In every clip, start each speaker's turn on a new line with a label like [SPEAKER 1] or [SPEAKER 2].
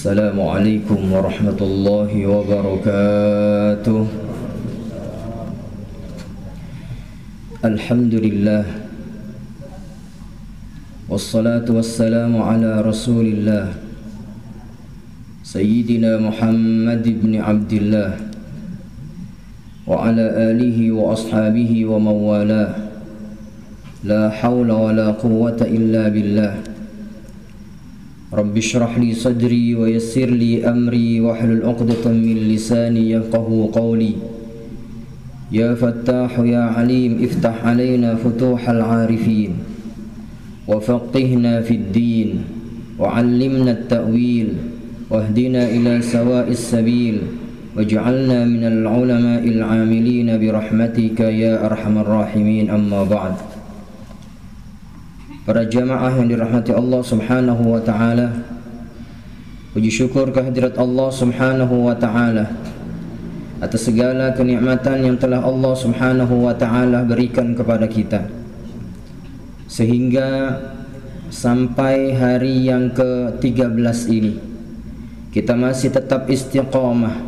[SPEAKER 1] Assalamualaikum warahmatullahi wabarakatuh. Alhamdulillah, wassalatu wassalamu ala rasulillah Sayyidina Muhammad ibn Abdillah wa ala alihi wa ashabihi wa mawalah. La hawla wa la quwwata illa billah. Rabbi shrah li sadri wa yassir li amri wahlul 'uqdatam min lisani yafqahu qawli. Ya Fattahu ya Alim iftah alaina futuhal 'arifin wa faqihna fid din wa 'allimna at-ta'wil wahdina ila sawa'is sabil waj'alna minal 'ulama'il 'amilin bi rahmatika ya arhamar rahimin. Amma ba'd. Para jamaah yang dirahmati Allah subhanahu wa ta'ala, puji syukur kehadirat Allah subhanahu wa ta'ala atas segala kenikmatan yang telah Allah subhanahu wa ta'ala berikan kepada kita, sehingga sampai hari yang ke-13 ini kita masih tetap istiqamah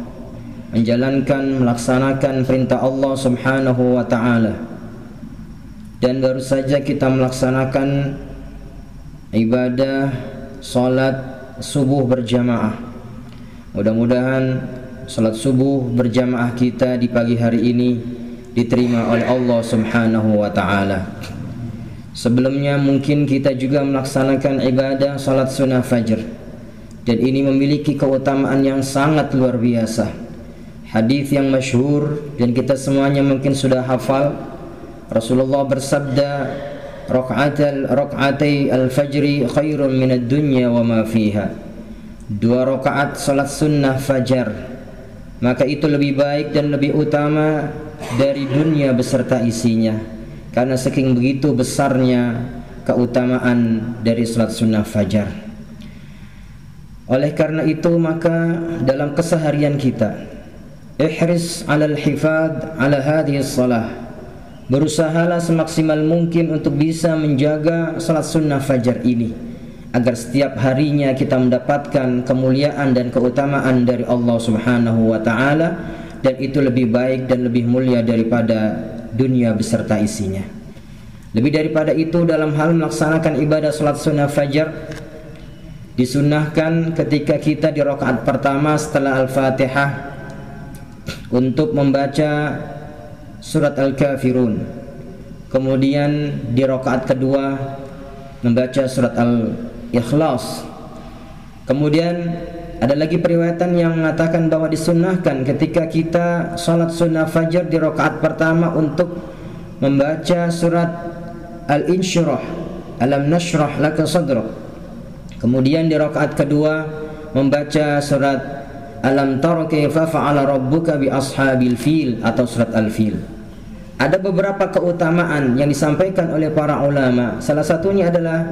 [SPEAKER 1] menjalankan, melaksanakan perintah Allah subhanahu wa ta'ala. Dan baru saja kita melaksanakan ibadah salat subuh berjamaah. Mudah-mudahan salat subuh berjamaah kita di pagi hari ini diterima oleh Allah subhanahu wa ta'ala. Sebelumnya mungkin kita juga melaksanakan ibadah salat sunnah fajr, dan ini memiliki keutamaan yang sangat luar biasa. Hadis yang masyhur dan kita semuanya mungkin sudah hafal. Rasulullah bersabda, Raka'atai al-fajri khairun minad dunya wa ma fiha. 2 rakaat salat sunnah fajar, maka itu lebih baik dan lebih utama dari dunia beserta isinya, karena saking begitu besarnya keutamaan dari salat sunnah fajar. Oleh karena itu, maka dalam keseharian kita, ihris 'alal hifadz 'ala hadhihi shalah. Berusahalah semaksimal mungkin untuk bisa menjaga salat sunnah fajar ini, agar setiap harinya kita mendapatkan kemuliaan dan keutamaan dari Allah subhanahu wa ta'ala, dan itu lebih baik dan lebih mulia daripada dunia beserta isinya. Lebih daripada itu, dalam hal melaksanakan ibadah salat sunnah fajar, disunnahkan ketika kita di rakaat pertama setelah Al-Fatihah untuk membaca surat Al-Kafirun, kemudian di rakaat kedua membaca surat Al-Ikhlas. Kemudian ada lagi periwayatan yang mengatakan bahwa disunnahkan ketika kita salat sunnah fajar di rakaat pertama untuk membaca surat Al-Insyirah, Alam nashrah laka sadrak. Kemudian di rakaat kedua membaca surat Alam tara kaifa fa'ala rabbuka bi ashabil fil atau surat Al-Fil. Ada beberapa keutamaan yang disampaikan oleh para ulama. Salah satunya adalah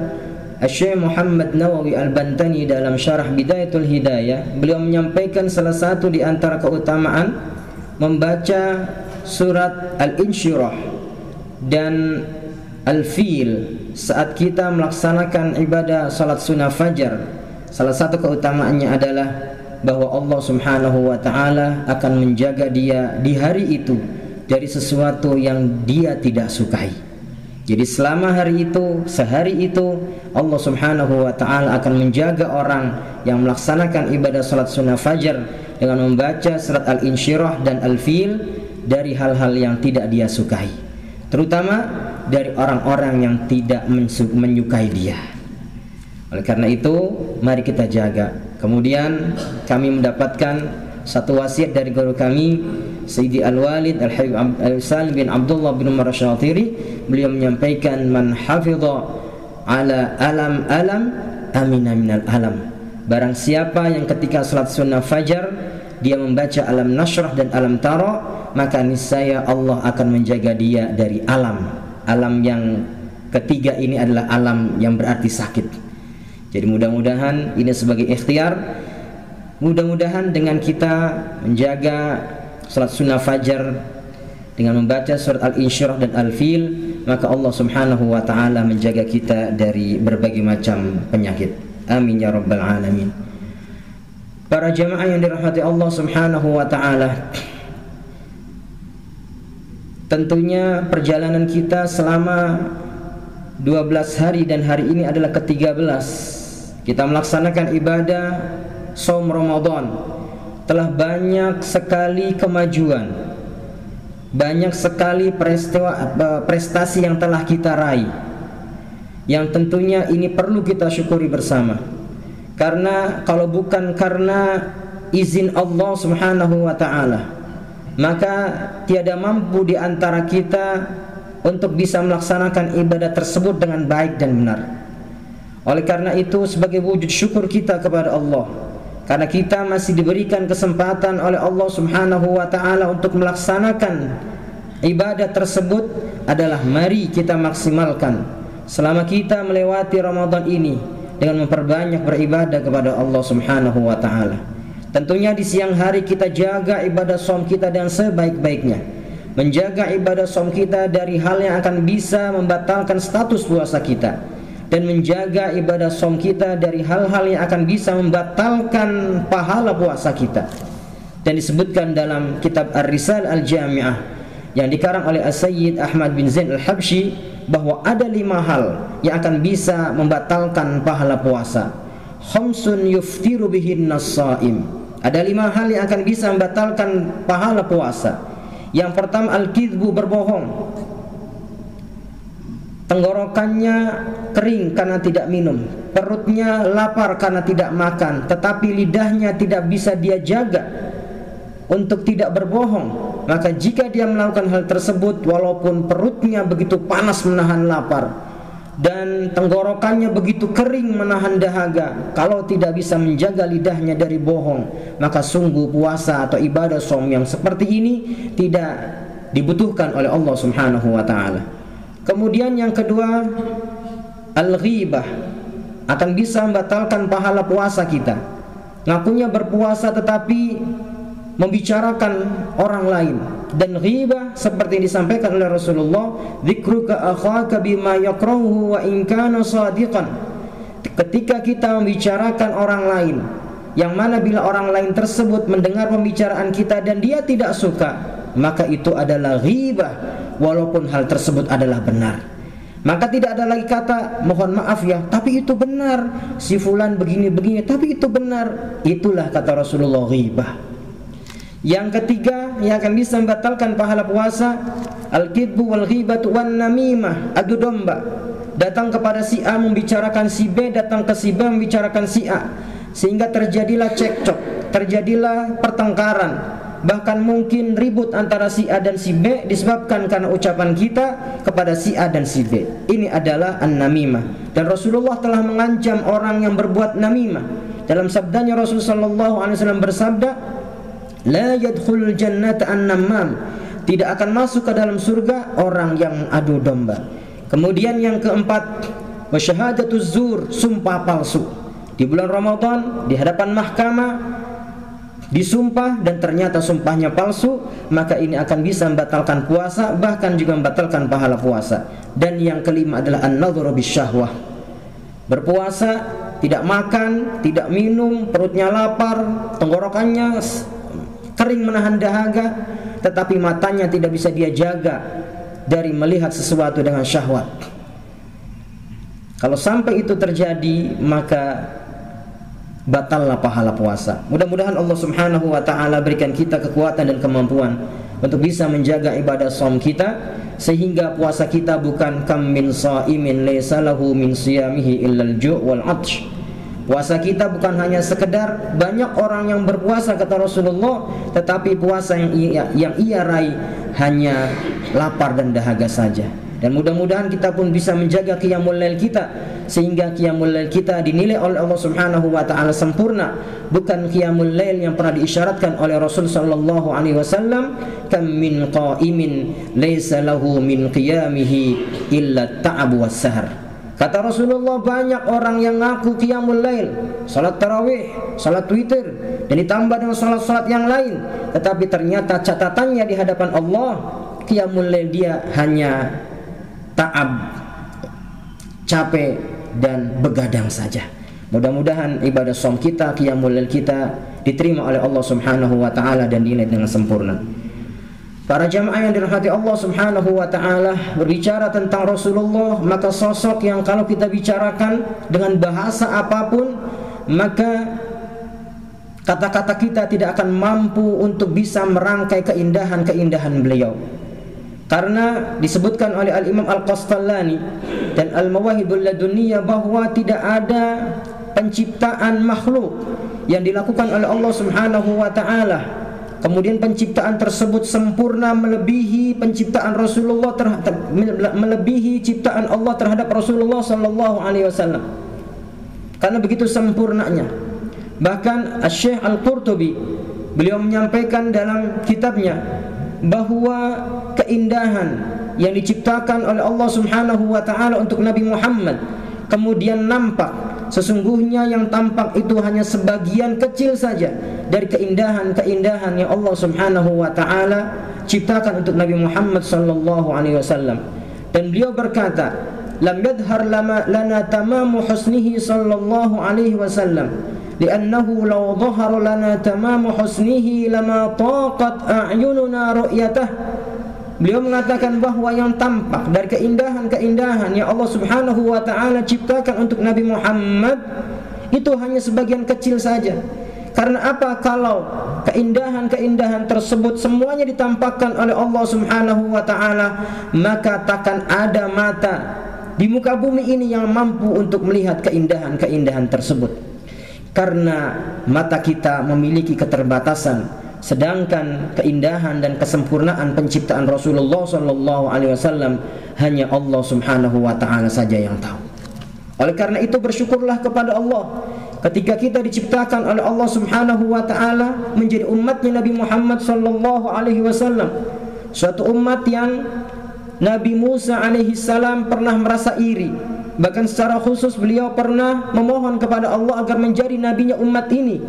[SPEAKER 1] Syekh Muhammad Nawawi Al-Bantani dalam syarah Bidayatul Hidayah. Beliau menyampaikan salah satu di antara keutamaan membaca surat Al-Insyirah dan Al-Fil saat kita melaksanakan ibadah salat sunnah fajar. Salah satu keutamaannya adalah bahwa Allah subhanahu wa ta'ala akan menjaga dia di hari itu dari sesuatu yang dia tidak sukai. Jadi selama hari itu, sehari itu, Allah subhanahu wa ta'ala akan menjaga orang yang melaksanakan ibadah salat sunnah fajar dengan membaca surat Al-Insyirah dan Al-Fil dari hal-hal yang tidak dia sukai, terutama dari orang-orang yang tidak menyukai dia. Oleh karena itu, mari kita jaga. Kemudian kami mendapatkan satu wasiat dari guru kami, Sayyidi Al-Walid Al-Habib Al-Salim bin Abdullah bin Umar Asy-Syatiri. Beliau menyampaikan, man hafidha ala alam amina minal alam. Barang siapa yang ketika salat sunnah fajar dia membaca Alam Nashrah dan Alam Tara, maka niscaya Allah akan menjaga dia dari alam. Alam yang ketiga ini adalah alam yang berarti sakit. Jadi mudah-mudahan ini sebagai ikhtiar, mudah-mudahan dengan kita menjaga salat sunnah fajar dengan membaca surat Al-Insyirah dan Al-Fil, maka Allah subhanahu wa ta'ala menjaga kita dari berbagai macam penyakit. Amin ya rabbal alamin. Para jamaah yang dirahmati Allah Subhanahu wa taala, tentunya perjalanan kita selama 12 hari dan hari ini adalah ke-13 kita melaksanakan ibadah Shaum Ramadan. Telah banyak sekali kemajuan, banyak sekali prestasi yang telah kita raih, yang tentunya ini perlu kita syukuri bersama. Karena kalau bukan karena izin Allah Subhanahu wa taala, maka tiada mampu di antara kita untuk bisa melaksanakan ibadah tersebut dengan baik dan benar. Oleh karena itu, sebagai wujud syukur kita kepada Allah, karena kita masih diberikan kesempatan oleh Allah Subhanahu wa taala untuk melaksanakan ibadah tersebut, adalah mari kita maksimalkan selama kita melewati Ramadan ini dengan memperbanyak beribadah kepada Allah Subhanahu wa taala. Tentunya di siang hari kita jaga ibadah shaum kita dengan sebaik-baiknya. Menjaga ibadah shaum kita dari hal yang akan bisa membatalkan status puasa kita, dan menjaga ibadah shaum kita dari hal-hal yang akan bisa membatalkan pahala puasa kita. Dan disebutkan dalam kitab Ar-Risal Al-Jami'ah yang dikarang oleh As-Sayyid Ahmad bin Zain Al-Habsyi, bahwa ada 5 hal yang akan bisa membatalkan pahala puasa. Khamsun yuftiru bihinna shaim. Ada 5 hal yang akan bisa membatalkan pahala puasa. Yang pertama, al-kidbu, berbohong. Tenggorokannya kering karena tidak minum, perutnya lapar karena tidak makan, tetapi lidahnya tidak bisa dia jaga untuk tidak berbohong. Maka jika dia melakukan hal tersebut, walaupun perutnya begitu panas menahan lapar dan tenggorokannya begitu kering menahan dahaga, kalau tidak bisa menjaga lidahnya dari bohong, maka sungguh puasa atau ibadah shaum yang seperti ini tidak dibutuhkan oleh Allah Subhanahu wa taala. Kemudian yang kedua, al-ghibah, akan bisa membatalkan pahala puasa kita. Ngakunya berpuasa tetapi membicarakan orang lain. Dan ghibah seperti yang disampaikan oleh Rasulullah, dzikruka akhaka bima yakrahu wa in kana shadiqan. Ketika kita membicarakan orang lain, yang mana bila orang lain tersebut mendengar pembicaraan kita dan dia tidak suka, maka itu adalah ghibah walaupun hal tersebut adalah benar. Maka tidak ada lagi kata mohon maaf ya, tapi itu benar, si fulan begini-begini, tapi itu benar. Itulah kata Rasulullah, ghibah. Yang ketiga yang akan bisa membatalkan pahala puasa, al-kidbu wal ghibatu wan namimah, adu domba. Datang kepada si A membicarakan si B, datang ke si B membicarakan si A, sehingga terjadilah cekcok, terjadilah pertengkaran, bahkan mungkin ribut antara si A dan si B disebabkan karena ucapan kita kepada si A dan si B. Ini adalah an-namimah, dan Rasulullah telah mengancam orang yang berbuat namimah. Dalam sabdanya Rasulullah sallallahu alaihi wasallam bersabda, la yadkhulul jannata an-namam, tidak akan masuk ke dalam surga orang yang adu domba. Kemudian yang keempat, wasyahadatuz zur, sumpah palsu. Di bulan Ramadan di hadapan mahkamah disumpah dan ternyata sumpahnya palsu, maka ini akan bisa membatalkan puasa, bahkan juga membatalkan pahala puasa. Dan yang kelima adalah an-nadhru bisyahwah, berpuasa tidak makan, tidak minum, perutnya lapar, tenggorokannya kering menahan dahaga, tetapi matanya tidak bisa dia jaga dari melihat sesuatu dengan syahwat. Kalau sampai itu terjadi, maka batallah pahala puasa. Mudah-mudahan Allah Subhanahu wa taala berikan kita kekuatan dan kemampuan untuk bisa menjaga ibadah shaum kita, sehingga puasa kita bukan kam min shaimin laysa lahu min siyamihi illal ju' wal 'atsh. Puasa kita bukan hanya sekedar banyak orang yang berpuasa kata Rasulullah, tetapi puasa yang ia raih hanya lapar dan dahaga saja. Dan mudah-mudahan kita pun bisa menjaga qiyamul lail kita, sehingga qiyamul lail kita dinilai oleh Allah Subhanahu wa taala sempurna, bukan qiyamul lail yang pernah diisyaratkan oleh Rasul sallallahu alaihi wasallam, kam min qa'imin laisa lahu min qiyamihi illa ta'ab was sahar. Kata Rasulullah, banyak orang yang ngaku qiyamul lail, salat tarawih, salat witir, dan ditambah dengan salat-salat yang lain, tetapi ternyata catatannya di hadapan Allah, qiyamul lail dia hanya ta'ab, capek dan begadang saja. Mudah-mudahan ibadah shaum kita, qiyamul lail kita diterima oleh Allah Subhanahu wa taala dan dinilai dengan sempurna. Para jamaah yang dirahmati Allah Subhanahu wa taala, berbicara tentang Rasulullah, maka sosok yang kalau kita bicarakan dengan bahasa apapun, maka kata-kata kita tidak akan mampu untuk bisa merangkai keindahan-keindahan beliau. Karena disebutkan oleh Al-Imam Al-Qastalani dan Al-Mawahibul Laduniyah bahwa tidak ada penciptaan makhluk yang dilakukan oleh Allah Subhanahu wa taala kemudian penciptaan tersebut sempurna melebihi penciptaan Rasulullah melebihi ciptaan Allah terhadap Rasulullah sallallahu alaihi wasallam. Karena begitu sempurnanya. Bahkan Asy-Syaikh Al-Qurtubi beliau menyampaikan dalam kitabnya bahwa keindahan yang diciptakan oleh Allah Subhanahu wa taala untuk Nabi Muhammad kemudian nampak, sesungguhnya yang tampak itu hanya sebagian kecil saja dari keindahan-keindahan yang Allah Subhanahu wa taala ciptakan untuk Nabi Muhammad sallallahu alaihi wasallam. Dan beliau berkata, "Lam yadhhar lana tamamu husnihi sallallahu alaihi wasallam, li'annahu law dhahara lana tamamu husnihi lama taqat a'yununa ru'yatah." Beliau mengatakan bahwa yang tampak dari keindahan-keindahan yang Allah Subhanahu wa taala ciptakan untuk Nabi Muhammad itu hanya sebagian kecil saja. Karena apa? Kalau keindahan-keindahan tersebut semuanya ditampakkan oleh Allah Subhanahu wa taala, maka takkan ada mata di muka bumi ini yang mampu untuk melihat keindahan-keindahan tersebut. Karena mata kita memiliki keterbatasan, sedangkan keindahan dan kesempurnaan penciptaan Rasulullah sallallahu alaihi wasallam hanya Allah Subhanahu wa taala saja yang tahu. Oleh karena itu bersyukurlah kepada Allah ketika kita diciptakan oleh Allah Subhanahu wa taala menjadi umatnya Nabi Muhammad sallallahu alaihi wasallam, suatu umat yang Nabi Musa alaihi salam pernah merasa iri. Bahkan secara khusus beliau pernah memohon kepada Allah agar menjadi nabinya umat ini.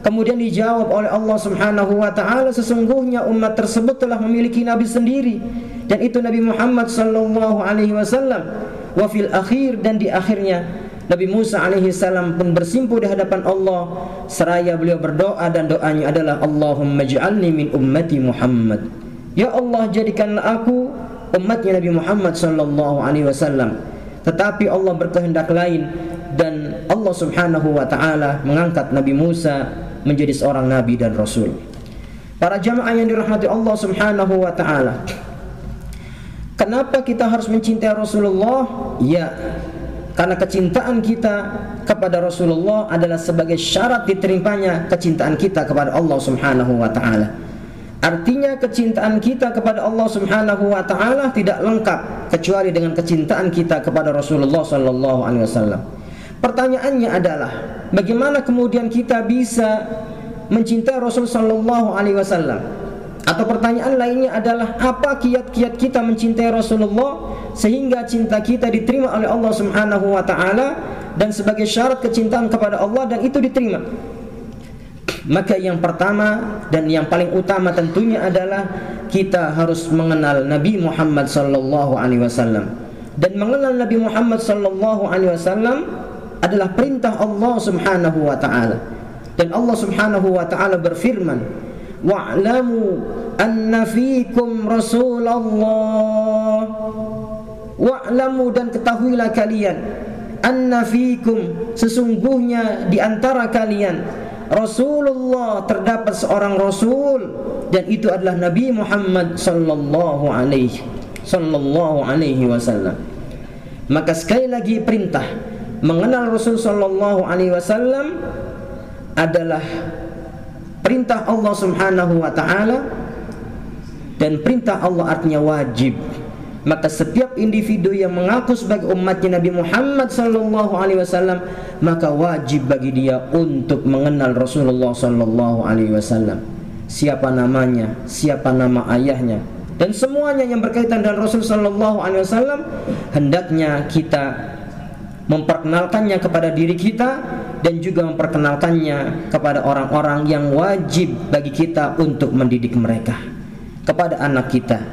[SPEAKER 1] Kemudian dijawab oleh Allah Subhanahu wa taala, sesungguhnya umat tersebut telah memiliki nabi sendiri, dan itu Nabi Muhammad sallallahu alaihi wasallam. Wa fil akhir, dan di akhirnya Nabi Musa alaihi salam pun bersimpuh di hadapan Allah seraya beliau berdoa, dan doanya adalah Allahumma ij'alni min ummati Muhammad. Ya Allah, jadikanlah aku umatnya Nabi Muhammad sallallahu alaihi wasallam. Tetapi Allah berkehendak lain, dan Allah Subhanahu wa taala mengangkat Nabi Musa menjadi seorang nabi dan rasul. Para jamaah yang dirahmati Allah Subhanahu wa taala, kenapa kita harus mencintai Rasulullah? Ya, karena kecintaan kita kepada Rasulullah adalah sebagai syarat diterimanya kecintaan kita kepada Allah Subhanahu wa taala. Artinya kecintaan kita kepada Allah Subhanahu wa taala tidak lengkap kecuali dengan kecintaan kita kepada Rasulullah sallallahu alaihi wasallam. Pertanyaannya adalah, bagaimana kemudian kita bisa mencintai Rasul sallallahu alaihi wasallam? Atau pertanyaan lainnya adalah, apa kiat-kiat kita mencintai Rasulullah sehingga cinta kita diterima oleh Allah Subhanahu wa taala dan sebagai syarat kecintaan kepada Allah dan itu diterima? Maka yang pertama dan yang paling utama tentunya adalah kita harus mengenal Nabi Muhammad sallallahu alaihi wasallam. Dan mengenal Nabi Muhammad sallallahu alaihi wasallam adalah perintah Allah Subhanahu wa taala. Dan Allah Subhanahu wa taala berfirman, "Wa'lamu anna fiikum Rasulullah." Wa'lamu, dan ketahuilah kalian, anna fiikum, sesungguhnya di antara kalian Rasulullah, terdapat seorang rasul, dan itu adalah Nabi Muhammad sallallahu alaihi wasallam. Maka sekali lagi perintah mengenal Rasul sallallahu alaihi wasallam adalah perintah Allah Subhanahu wa taala, dan perintah Allah artinya wajib. Maka setiap individu yang mengaku sebagai umatnya Nabi Muhammad sallallahu alaihi wasallam, maka wajib bagi dia untuk mengenal Rasulullah sallallahu alaihi wasallam. Siapa namanya, siapa nama ayahnya, dan semuanya yang berkaitan dengan Rasul sallallahu alaihi wasallam hendaknya kita memperkenalkannya kepada diri kita dan juga memperkenalkannya kepada orang-orang yang wajib bagi kita untuk mendidik mereka, kepada anak kita,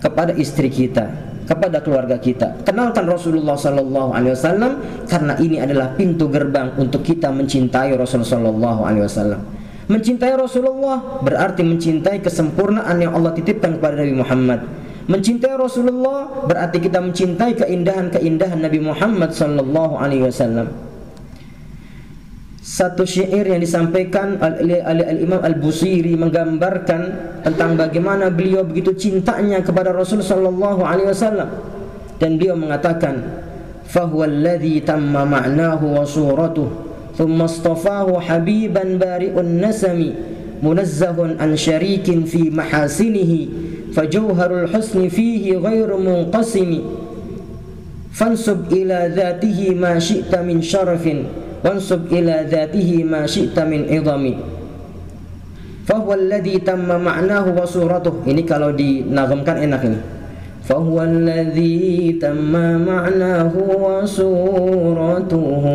[SPEAKER 1] kepada istri kita, kepada keluarga kita. Kenalkan Rasulullah sallallahu alaihi wasallam, karena ini adalah pintu gerbang untuk kita mencintai Rasulullah sallallahu alaihi wasallam. Mencintai Rasulullah berarti mencintai kesempurnaan yang Allah titipkan kepada Nabi Muhammad. Mencintai Rasulullah berarti kita mencintai keindahan-keindahan Nabi Muhammad sallallahu alaihi wasallam. Satu syair yang disampaikan oleh Al-Imam Al-Busiri menggambarkan tentang bagaimana beliau begitu cintanya kepada Rasul sallallahu alaihi wasallam, dan beliau mengatakan, "Fahuwa alladhi tamma ma'nahu wa suratuhu, thumma istafahu habiban bari'un nasami, munazzahun an syarikin fi mahasinihi, fajawharul husni fihi ghairu munqasimi, fansub ila dhatihi ma syi'ta min syarafin, wansub ila dhatihi ma syi'ta min idhami." Fahuwa alladhi tamma ma'nahu wa suratuhu. Ini kalau dinagamkan enak ini. Fahuwa alladhi tamma ma'nahu wa suratuhu,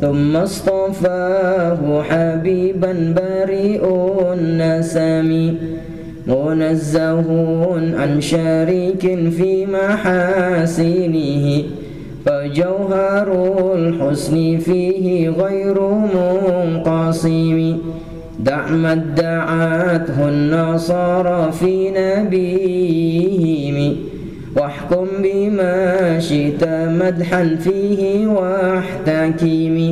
[SPEAKER 1] thumma istafahu habiban bari'un nasami, munazzahun an syarikin fi mahasinihi, fajawharul husni fihi ghairu munqasimi, da'mad da'athun nasara fi nabihimi, wahkum bima syi'ta madhan fihi wahtakimi,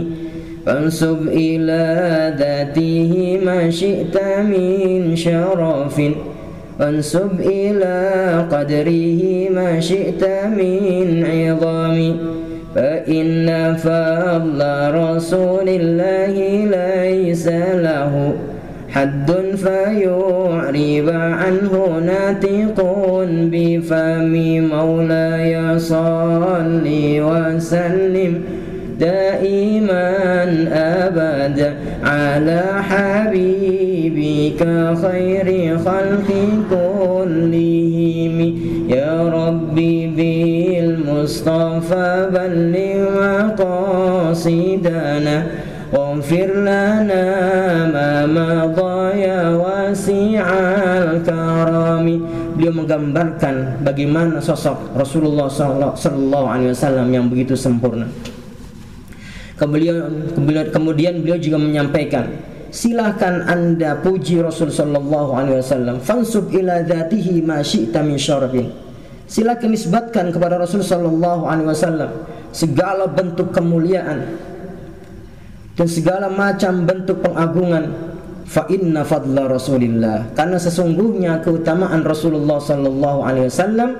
[SPEAKER 1] fansub ila dhatihi ma syi'ta min syarafin, fansub ila qadrihi ma syi'ta min 'idhami, fa inna fadla rasulillahi laysa lahu haddun fayu'riba anhu natiqun bifami, maulaya salli wa sallim daiman abada ala habibika khairi khalqi kullihim, ya rabbi bil mustafa balligh maqasidana, waghfir lana ma madha ya wasi'al karami. Beliau menggambarkan bagaimana sosok Rasulullah sallallahu alaihi wasallam yang begitu sempurna. Kemudian beliau juga menyampaikan, silahkan anda puji Rasul sallallahu alaihi wasallam, fansub ila dzatihi ma syi'ta min syarafin. Silakan nisbatkan kepada Rasul sallallahu alaihi wasallam segala bentuk kemuliaan dan segala macam bentuk pengagungan. Fa inna fadla Rasulillah, karena sesungguhnya keutamaan Rasulullah sallallahu alaihi wasallam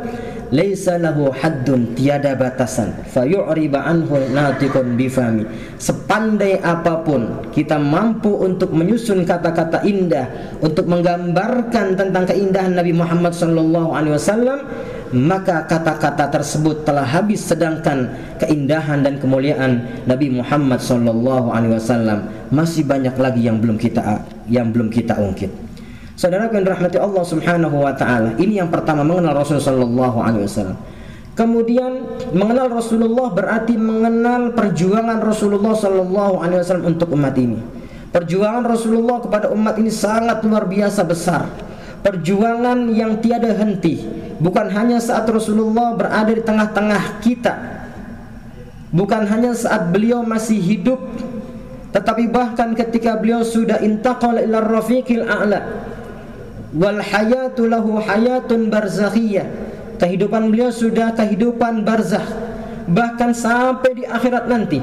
[SPEAKER 1] laisa lahu haddun, tiada batasan. Fa yu'riba anhu natiqun bifami, sepandai apapun kita mampu untuk menyusun kata-kata indah untuk menggambarkan tentang keindahan Nabi Muhammad sallallahu alaihi wasallam, maka kata-kata tersebut telah habis, sedangkan keindahan dan kemuliaan Nabi Muhammad sallallahu alaihi wasallam masih banyak lagi yang belum kita ungkit. Saudara yang dirahmati Allah Subhanahu wa taala, ini yang pertama, mengenal Rasul sallallahu alaihi wasallam. Kemudian mengenal Rasulullah berarti mengenal perjuangan Rasulullah sallallahu alaihi wasallam untuk umat ini. Perjuangan Rasulullah kepada umat ini sangat luar biasa besar. Perjuangan yang tiada henti, bukan hanya saat Rasulullah berada di tengah-tengah kita, bukan hanya saat beliau masih hidup, tetapi bahkan ketika beliau sudah intaqala ila rafiqil a'la, wal hayatu lahu hayatun barzakhiyah, kehidupan beliau sudah kehidupan barzakh, bahkan sampai di akhirat nanti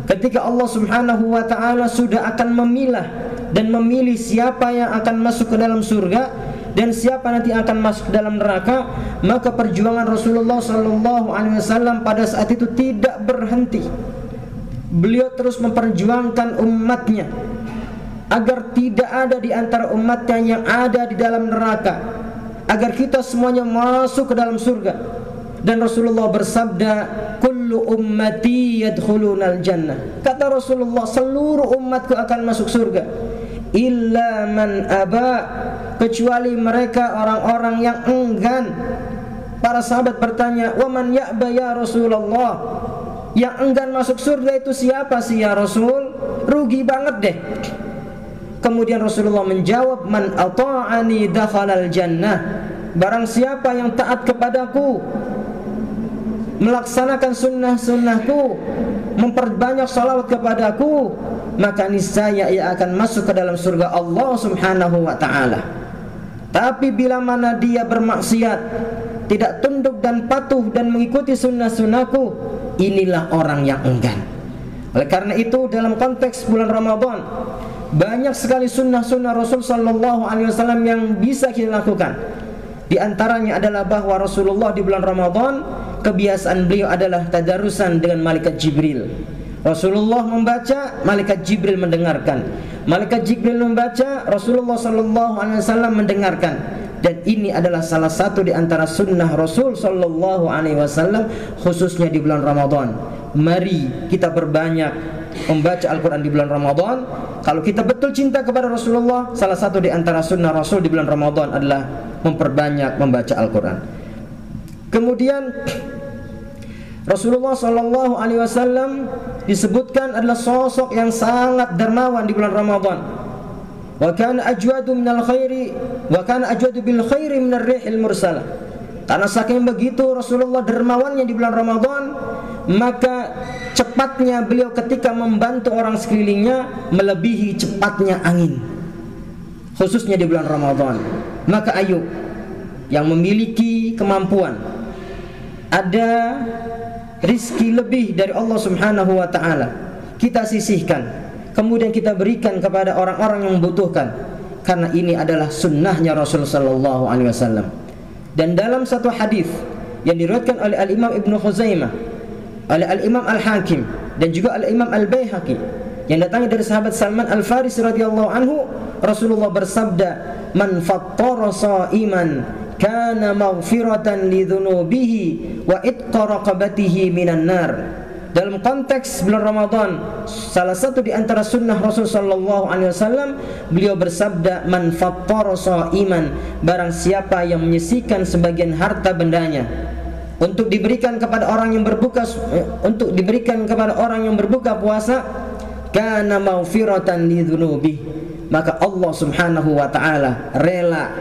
[SPEAKER 1] ketika Allah Subhanahu wa taala sudah akan memilah dan memilih siapa yang akan masuk ke dalam surga dan siapa nanti akan masuk ke dalam neraka, maka perjuangan Rasulullah sallallahu alaihi wasallam pada saat itu tidak berhenti. Beliau terus memperjuangkan umatnya agar tidak ada di antara umatnya yang ada di dalam neraka, agar kita semuanya masuk ke dalam surga. Dan Rasulullah bersabda, kullu ummati yadkhulunal jannah, kata Rasulullah, seluruh umatku akan masuk surga, illa man aba, kecuali mereka orang-orang yang enggan. Para sahabat bertanya, wa man ya'ba ya Rasulullah, yang enggan masuk surga itu siapa sih ya Rasul? Rugi banget deh. Kemudian Rasulullah menjawab, man ata'ani dakhalal jannah, barang siapa yang taat kepadaku melaksanakan sunnah-sunnahku, memperbanyak salawat kepadaku, maka niscaya ia akan masuk ke dalam surga Allah Subhanahu wa ta'ala. Tapi bila mana dia bermaksiat, tidak tunduk dan patuh dan mengikuti sunnah-sunnahku, inilah orang yang enggan. Oleh karena itu, dalam konteks bulan Ramadan, banyak sekali sunnah-sunnah Rasul sallallahu alaihi wasallam yang bisa kita lakukan. Di antaranya adalah bahwa Rasulullah di bulan Ramadan, kebiasaan beliau adalah tadarusan dengan malaikat Jibril. Rasulullah membaca, malaikat Jibril mendengarkan. Malaikat Jibril membaca, Rasulullah sallallahu alaihi wasallam mendengarkan. Dan ini adalah salah satu di antara sunnah Rasul sallallahu alaihi wasallam, khususnya di bulan Ramadan. Mari kita perbanyak membaca Al-Quran di bulan Ramadan. Kalau kita betul cinta kepada Rasulullah, salah satu di antara sunnah Rasul di bulan Ramadan adalah memperbanyak membaca Al-Quran. Kemudian Rasulullah sallallahu alaihi wasallam disebutkan adalah sosok yang sangat dermawan di bulan Ramadan. Wa kana ajwadu minal khairi wa kana ajwadu bil khairi minar rihil mursalah. Karena saking begitu Rasulullah dermawannya di bulan Ramadan, maka cepatnya beliau ketika membantu orang sekelilingnya melebihi cepatnya angin, khususnya di bulan Ramadan. Maka ayo yang memiliki kemampuan, ada rizki lebih dari Allah Subhanahu wa ta'ala, kita sisihkan, kemudian kita berikan kepada orang-orang yang membutuhkan, karena ini adalah sunnahnya Rasul sallallahu alaihi wasallam. Dan dalam satu hadis yang diriwayatkan oleh Al-Imam Ibnu Khuzaimah, oleh Al-Imam Al-Hakim dan juga Al-Imam Al-Baihaqi, yang datangnya dari sahabat Salman Al-Farisi radhiyallahu anhu, Rasulullah bersabda, "Man fattara sha'iman kana maghfiratan lidzunubihi wa itqa raqabatihi minan nar." Dalam konteks bulan Ramadan, salah satu di antara sunnah Rasul sallallahu alaihi wasallam, beliau bersabda, "Man fattara sha'iman," barang siapa yang menyisihkan sebagian harta bendanya untuk diberikan kepada orang yang berbuka, untuk diberikan kepada orang yang berbuka puasa, kana maghfiratan lidzunubihi, maka Allah Subhanahu wa ta'ala rela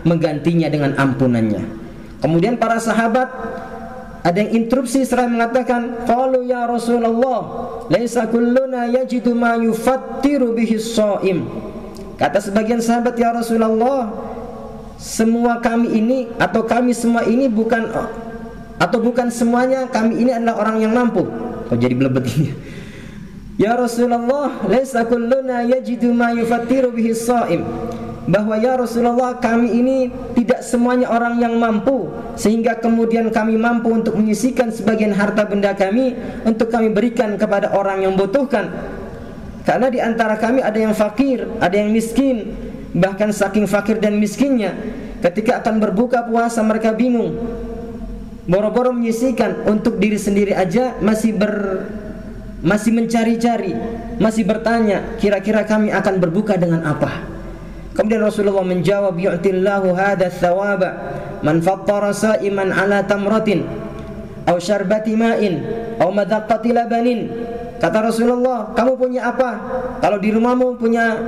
[SPEAKER 1] menggantinya dengan ampunannya. Kemudian para sahabat ada yang interupsi seraya mengatakan, qalu ya Rasulullah, laisa kulluna yajidu ma yufattiru bihi shaim. Kata sebagian sahabat, ya Rasulullah, semua kami ini atau kami semua ini bukan semuanya kami ini adalah orang yang mampu. Kok jadi belebet ini? Ya Rasulullah, laisa kulluna yajidu ma yufattiru bihi shaim. Bahwa ya Rasulullah, kami ini tidak semuanya orang yang mampu, sehingga kemudian kami mampu untuk menyisihkan sebagian harta benda kami untuk kami berikan kepada orang yang membutuhkan. Karena di antara kami ada yang fakir, ada yang miskin. Bahkan saking fakir dan miskinnya, ketika akan berbuka puasa mereka bingung, boro-boro menyisihkan untuk diri sendiri aja masih mencari-cari, masih bertanya, kira-kira kami akan berbuka dengan apa? Kemudian Rasulullah menjawab, yu'tillahu hadha thawaba man fattara sa'iman ala tamratin aw syarbati ma'in aw madhaqqati labanin. Kata Rasulullah, kamu punya apa? Kalau di rumahmu punya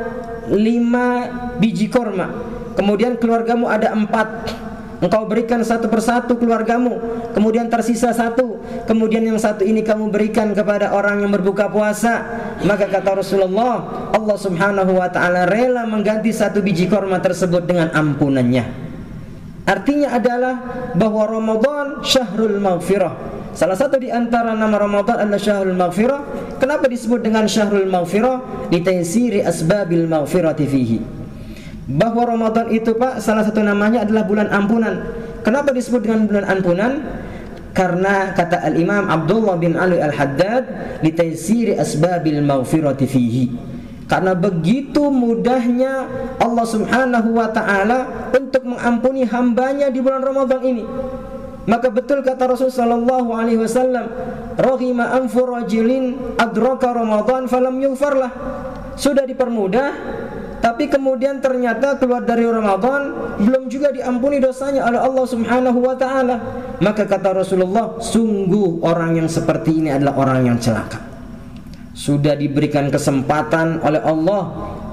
[SPEAKER 1] 5 biji korma, kemudian keluargamu ada 4, engkau berikan satu persatu keluargamu, kemudian tersisa 1, kemudian yang 1 ini kamu berikan kepada orang yang berbuka puasa, maka kata Rasulullah, Allah Subhanahu wa ta'ala rela mengganti 1 biji korma tersebut dengan ampunannya. Artinya adalah bahwa Ramadan syahrul maghfirah. Salah satu di antara nama Ramadan adalah syahrul maghfirah. Kenapa disebut dengan syahrul maghfirah? Litaysiri asbabil maghfirati fihi. Bahwa Ramadan itu, Pak, salah satu namanya adalah bulan ampunan. Kenapa disebut dengan bulan ampunan? Karena kata Al-Imam Abdullah bin Ali Al-Haddad, litaysiri asbabil maghfirati fihi. Karena begitu mudahnya Allah Subhanahu wa ta'ala untuk mengampuni hambanya di bulan Ramadan ini. Maka betul kata Rasul sallallahu alaihi wasallam, rahima anfu rajulin adraka Ramadan falam yughfarlah. Sudah dipermudah, tapi kemudian ternyata keluar dari Ramadan belum juga diampuni dosanya oleh Allah Subhanahu wa ta'ala. Maka kata Rasulullah, sungguh orang yang seperti ini adalah orang yang celaka. Sudah diberikan kesempatan oleh Allah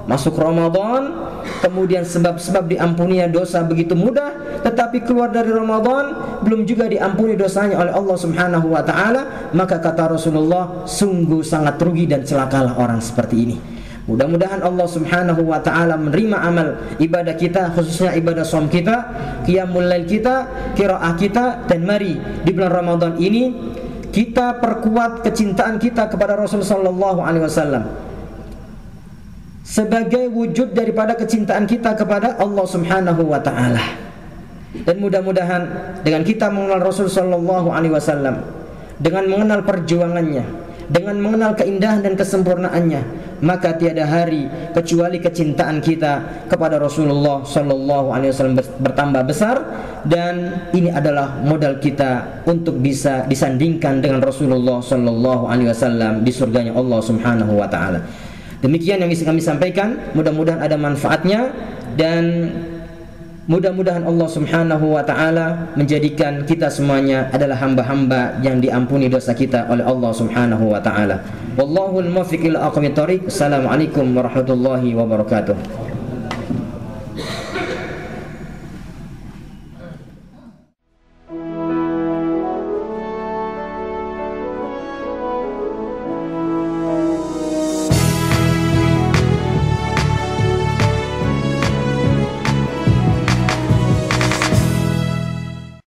[SPEAKER 1] masuk Ramadan, kemudian sebab-sebab diampuninya dosa begitu mudah, tetapi keluar dari Ramadan belum juga diampuni dosanya oleh Allah Subhanahu wa taala, maka kata Rasulullah, sungguh sangat rugi dan celakalah orang seperti ini. Mudah-mudahan Allah Subhanahu wa taala menerima amal ibadah kita, khususnya ibadah shaum kita, qiyamul lail kita, qiraah kita, dan mari di bulan Ramadan ini kita perkuat kecintaan kita kepada Rasul sallallahu alaihi wasallam sebagai wujud daripada kecintaan kita kepada Allah Subhanahu wa taala. Dan mudah-mudahan dengan kita mengenal Rasul sallallahu alaihi wasallam, dengan mengenal perjuangannya, dengan mengenal keindahan dan kesempurnaannya, maka tiada hari kecuali kecintaan kita kepada Rasulullah sallallahu alaihi wasallam bertambah besar, dan ini adalah modal kita untuk bisa disandingkan dengan Rasulullah sallallahu alaihi wasallam di surganya Allah Subhanahu wa taala. Demikian yang bisa kami sampaikan, mudah-mudahan ada manfaatnya, dan mudah-mudahan Allah Subhanahu wa taala menjadikan kita semuanya adalah hamba-hamba yang diampuni dosa kita oleh Allah Subhanahu wa taala. Wallahul muwaffiq ila aqwamit thoriq. Assalamualaikum warahmatullahi wabarakatuh.